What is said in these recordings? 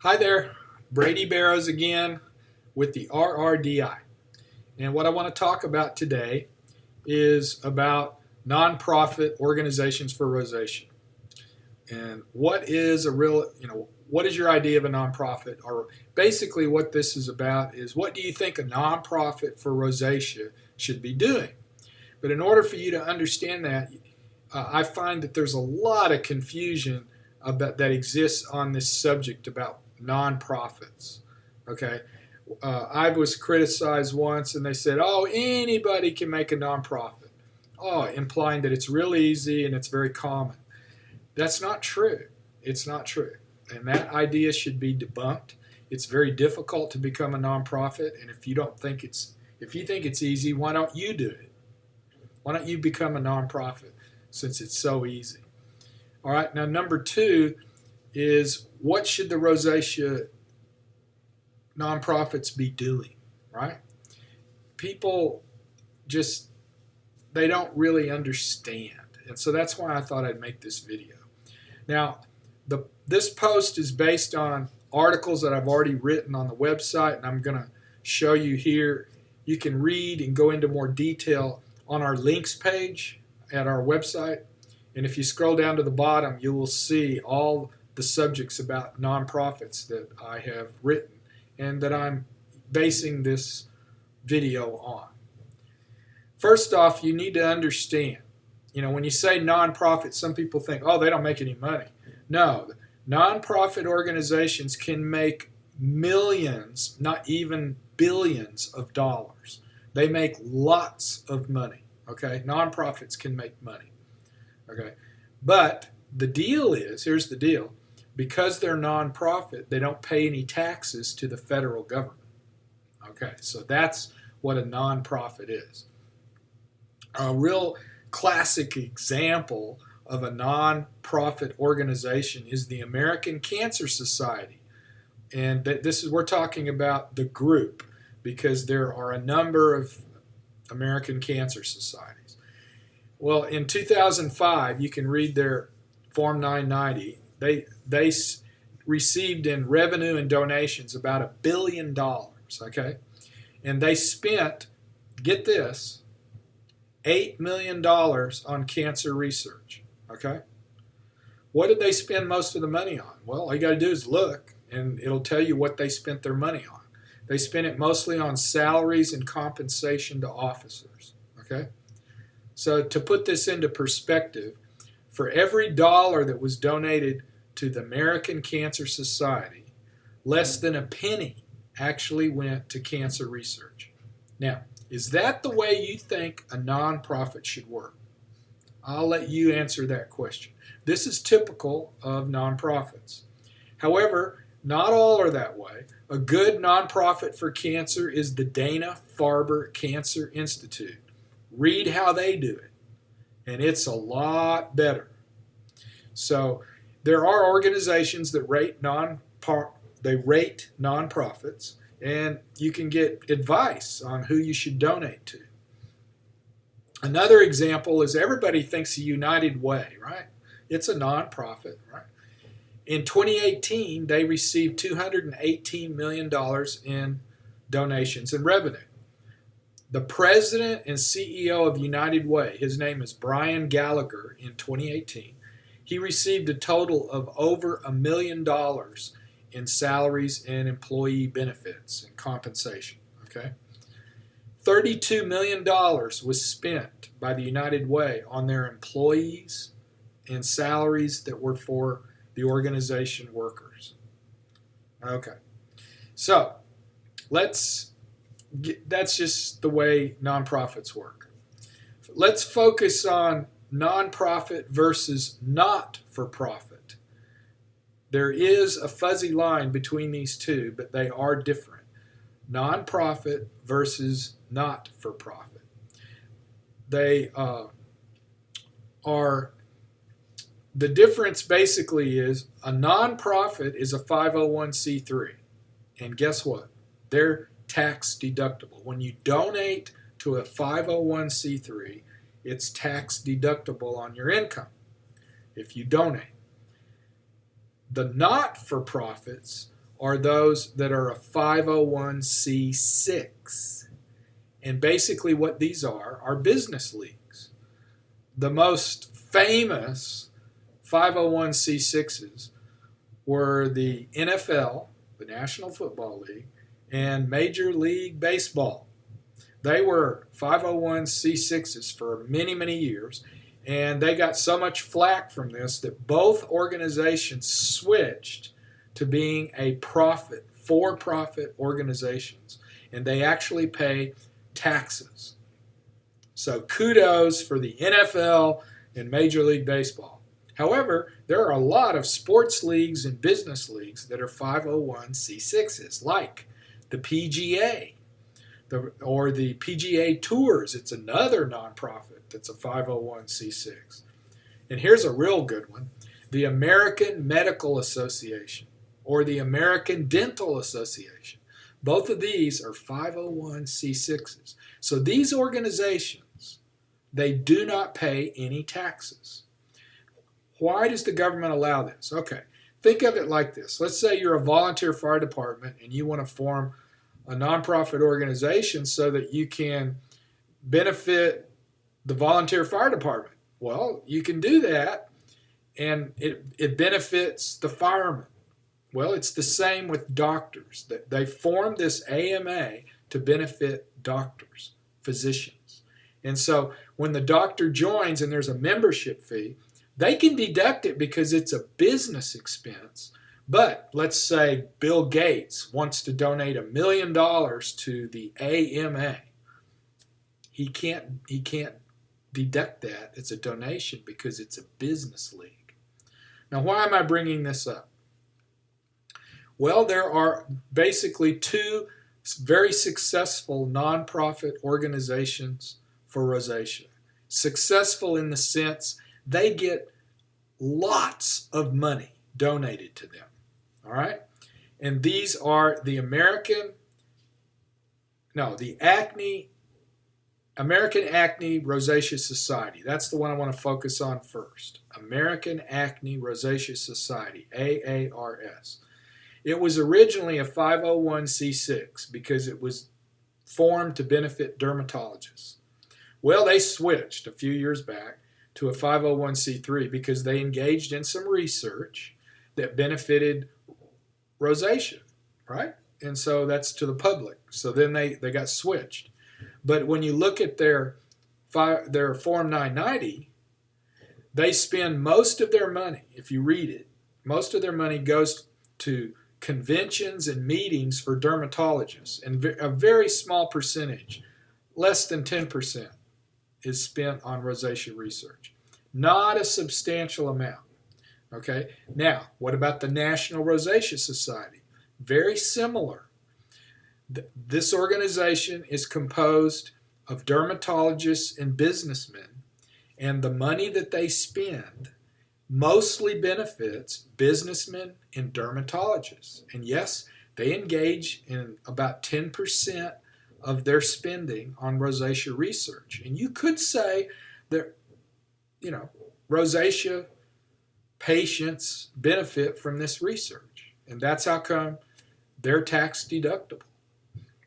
Hi there, Brady Barrows again with the RRDI. And what I want to talk about today is about nonprofit organizations for rosacea. And what is your idea of a nonprofit? Or basically, what this is about is what do you think a nonprofit for rosacea should be doing? But in order for you to understand that, I find that there's a lot of confusion that exists on this subject about nonprofits. Okay, I was criticized once, and they said, "Oh, anybody can make a nonprofit." Oh, implying that it's real easy and it's very common. That's not true. It's not true, and that idea should be debunked. It's very difficult to become a nonprofit, and if you think it's easy, why don't you do it? Why don't you become a nonprofit since it's so easy? All right, now number two is what should the rosacea nonprofits be doing, right? People just, they don't really understand. And so that's why I thought I'd make this video. Now, this post is based on articles that I've already written on the website, and I'm going to show you here. You can read and go into more detail on our links page at our website. And if you scroll down to the bottom, you will see all the subjects about nonprofits that I have written and that I'm basing this video on. First off, you need to understand, when you say nonprofit, some people think, oh, they don't make any money. No, nonprofit organizations can make millions, not even billions of dollars. They make lots of money, okay? Nonprofits can make money, okay? But the deal is, here's the deal, because they're nonprofit, they don't pay any taxes to the federal government, okay? So that's what a nonprofit is. A real classic example of a nonprofit organization is the American Cancer Society. And we're talking about the group because there are a number of American Cancer Societies. Well, in 2005, you can read their Form 990. They received in revenue and donations about $1 billion, okay? And they spent, get this, $8 million on cancer research, okay? What did they spend most of the money on? Well, all you got to do is look, and it'll tell you what they spent their money on. They spent it mostly on salaries and compensation to officers, okay? So to put this into perspective, for every dollar that was donated to the American Cancer Society, less than a penny actually went to cancer research. Now, is that the way you think a nonprofit should work? I'll let you answer that question. This is typical of nonprofits. However, not all are that way. A good nonprofit for cancer is the Dana-Farber Cancer Institute. Read how they do it, and it's a lot better. So there are organizations that rate nonprofits, and you can get advice on who you should donate to. Another example is everybody thinks of United Way, right? It's a nonprofit, right? In 2018, they received $218 million in donations and revenue. The president and CEO of United Way, his name is Brian Gallagher, in 2018, he received a total of over $1 million in salaries and employee benefits and compensation, okay? $32 million was spent by the United Way on their employees and salaries that were for the organization workers. Okay, so that's just the way nonprofits work. Let's focus on nonprofit versus not-for-profit. There is a fuzzy line between these two, but they are different. Nonprofit versus not-for-profit. They the difference basically is a nonprofit is a 501c3. And guess what? They're tax deductible. When you donate to a 501c3, it's tax deductible on your income if you donate. The not-for-profits are those that are a 501c6. And basically what these are business leagues. The most famous 501c6s were the NFL, the National Football League, and Major League Baseball. They were 501c6s for many, many years, and they got so much flack from this that both organizations switched to being a for-profit organizations, and they actually pay taxes. So kudos for the NFL and Major League Baseball. However, there are a lot of sports leagues and business leagues that are 501c6s, like the PGA or the PGA Tours. It's another nonprofit that's a 501c6. And here's a real good one, the American Medical Association or the American Dental Association. Both of these are 501c6s. So these organizations, they do not pay any taxes. Why does the government allow this? Okay, think of it like this. Let's say you're a volunteer fire department and you want to form a nonprofit organization so that you can benefit the volunteer fire department. Well, you can do that, and it benefits the firemen. Well, it's the same with doctors. They formed this AMA to benefit doctors, physicians. And so when the doctor joins and there's a membership fee, they can deduct it because it's a business expense. But let's say Bill Gates wants to donate $1 million to the AMA. He can't deduct that. It's a donation because it's a business league. Now, why am I bringing this up? Well, there are basically two very successful nonprofit organizations for rosacea. Successful in the sense they get lots of money donated to them. All right? And these are the American Acne Rosacea Society. That's the one I want to focus on first. American Acne Rosacea Society, AARS. It was originally a 501c6 because it was formed to benefit dermatologists. Well, they switched a few years back to a 501c3 because they engaged in some research that benefited rosacea, right? And so that's to the public. So then they got switched. But when you look at their Form 990, they spend most of their money, if you read it, most of their money goes to conventions and meetings for dermatologists, and a very small percentage, less than 10%, is spent on rosacea research. Not a substantial amount. Okay, now what about the National Rosacea Society? Very similar. This organization is composed of dermatologists and businessmen, and the money that they spend mostly benefits businessmen and dermatologists. And yes, they engage in about 10% of their spending on rosacea research. And you could say that, rosacea patients benefit from this research. And that's how come they're tax deductible.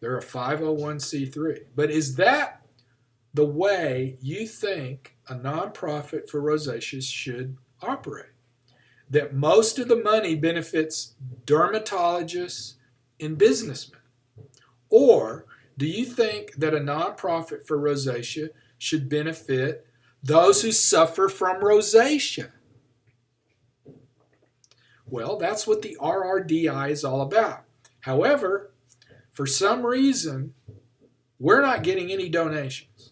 They're a 501c3. But is that the way you think a nonprofit for rosacea should operate? That most of the money benefits dermatologists and businessmen? Or do you think that a nonprofit for rosacea should benefit those who suffer from rosacea? Well, that's what the RRDI is all about. However, for some reason, we're not getting any donations.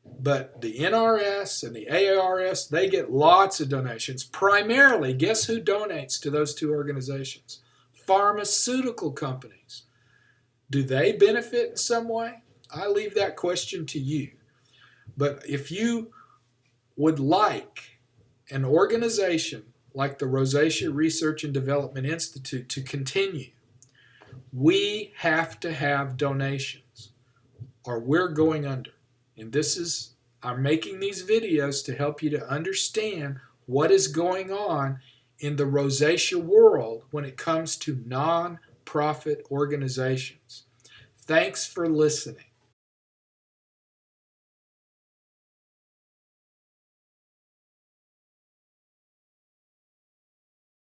But the NRS and the AARS, they get lots of donations. Primarily, guess who donates to those two organizations? Pharmaceutical companies. Do they benefit in some way? I leave that question to you. But if you would like an organization like the Rosacea Research and Development Institute to continue, we have to have donations or we're going under. And I'm making these videos to help you to understand what is going on in the rosacea world when it comes to non nonprofit organizations. Thanks for listening.